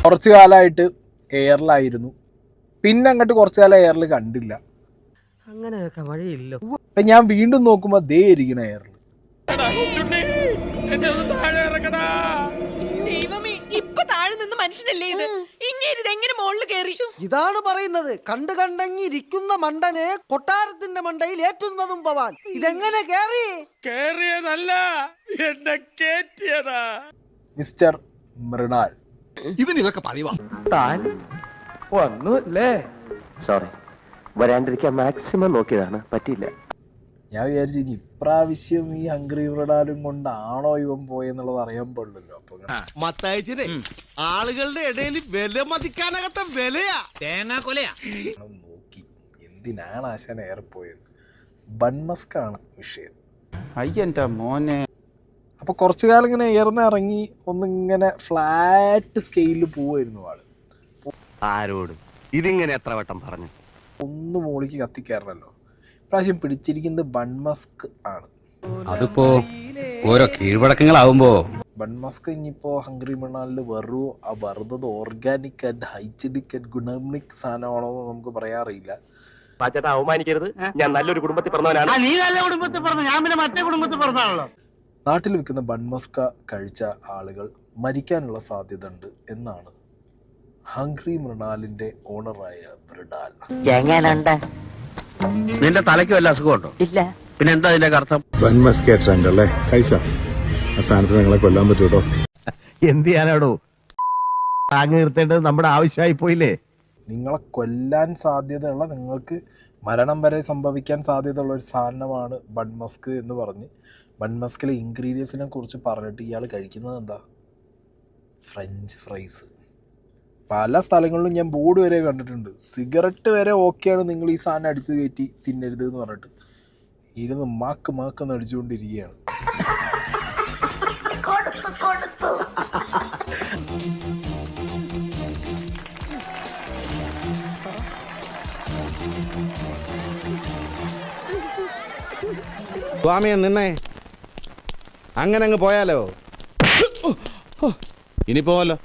കുറച്ചു കാലമായിട്ട് എയറിലായിരുന്നു. പിന്നെ അങ്ങോട്ട് കുറച്ചു കാലം എയറിൽ കണ്ടില്ല. അങ്ങനെയൊക്കെ വഴിയില്ല. അപ്പൊ ഞാൻ വീണ്ടും നോക്കുമ്പോ ദേ ഇരിക്കണ എയറിൽ. ഇതാണ് പറയുന്നത്, കണ്ടു കണ്ടങ്ങി ഇരിക്കുന്ന മണ്ടനെ കൊട്ടാരത്തിന്റെ മണ്ടയിൽ ഏറ്റുന്നതും പവാൻ. ഇതെങ്ങനെ കേറിയതല്ല, എന്നെ കേറ്റിയതാ. മിസ്റ്റർ മൃണാൽ. ഇവൻ ഇതൊക്കെ പറയുവാ. ഒന്നുമില്ലേ, സോറി, വരാണ്ടിരിക്കാൻ മാക്സിമം നോക്കിയതാണ്, പറ്റിയില്ല. ഞാൻ വിചാരിച്ചു ഇനി ഇപ്രാവശ്യം ഈ ഹംഗ്രി മൃണാലും കൊണ്ടാണോ ഇവൻ പോയെന്നുള്ളത് അറിയാൻ പാടില്ലല്ലോ. അപ്പൊ മത്തയച്ചിനെ ആളുകളുടെ ഇടയിൽ വില മതിക്കാനകത്ത വിലയാ, തേങ്ങാ കൊലയാ. നോക്കി എന്തിനാണ് ആശാൻ എയർ പോയത്. ബൺമസ്കാണ് വിഷയം. അയ്യന്റെ മോനെ. അപ്പൊ കുറച്ചു കാലം ഇങ്ങനെ എയർന്ന് ഇറങ്ങി ഒന്നിങ്ങനെ ഫ്ലാറ്റ് സ്കെയിലിൽ പോവായിരുന്നു ആള്. ആരോട് ഇതിങ്ങനെ എത്ര വട്ടം പറഞ്ഞു? ഒന്ന് മോളിക്ക് കത്തിക്കയറണല്ലോ. ഇപ്രാവശ്യം പിടിച്ചിരിക്കുന്നത് ബൺമസ്ക് ആണ്. അതിപ്പോ ഓരോ കീഴ്വഴക്കങ്ങളാവുമ്പോ ബൺമസ്ക് ഇനിയിപ്പോ ഹംഗ്രി മൃണാലിൽ വെറുതെ ഓർഗാനിക് ആൻഡ് ഹൈജീനിക് ആൻഡ് ഗുണമിക് സാധനമാണോ എന്ന് നമുക്ക് പറയാറില്ല. ചേട്ടാ അവമാനിക്കരുത്, ഞാൻ നല്ലൊരു കുടുംബത്തിൽ പറഞ്ഞവനാണ്. നീ നല്ല കുടുംബത്തിൽ പറഞ്ഞു, ഞാൻ പിന്നെ മറ്റേ കുടുംബത്തിൽ പറഞ്ഞാണല്ലോ. നാട്ടിൽ വിൽക്കുന്ന ബൺമസ്ക കഴിച്ച ആളുകൾ മരിക്കാനുള്ള സാധ്യത ഉണ്ട് എന്നാണ് ഹംഗ്രി മൃണാലിന്റെ ഓണറായ മൃണാൽ. നിന്റെ തലയ്ക്ക് വല്ല അസുഖമുണ്ടോ? ഇല്ല. പിന്നെ എന്താ ഇതിന്റെ അർത്ഥം? ബൺമസ്ക ട്രെൻഡ് അല്ലേ കഴിച്ച ആ സ്ഥാനത്ത് നിങ്ങളെ കൊല്ലാൻ പറ്റൂട്ടോ. എന്ത് ചെയ്യാനാടോ, താങ്ങി നിർത്തേണ്ടത് നമ്മുടെ ആവശ്യമായി പോയില്ലേ. നിങ്ങളെ കൊല്ലാൻ സാധ്യതയുള്ള, നിങ്ങൾക്ക് മരണം വരെ സംഭവിക്കാൻ സാധ്യതയുള്ള ഒരു സാധനമാണ് ബൺമസ്ക് എന്ന് പറഞ്ഞ് ബൺമസ്കിലെ ഇൻഗ്രീഡിയൻസിനെ കുറിച്ച് പറഞ്ഞിട്ട് ഇയാൾ കഴിക്കുന്നത് എന്താ? French fries. പല സ്ഥലങ്ങളിലും ഞാൻ ബോർഡ് വരെ കണ്ടിട്ടുണ്ട്. സിഗരറ്റ് വരെ ഓക്കെയാണ്, നിങ്ങൾ ഈ സാധനം അടിച്ചു കയറ്റി തിന്നരുത് എന്ന് പറഞ്ഞിട്ട് ഇരുന്ന് മാക്കെന്ന് അടിച്ചുകൊണ്ടിരിക്കുകയാണ്. സ്വാമിയെ നിന്നേ, അങ്ങനെ അങ്ങ് പോയാലോ. ഇനി പോവല്ലോ.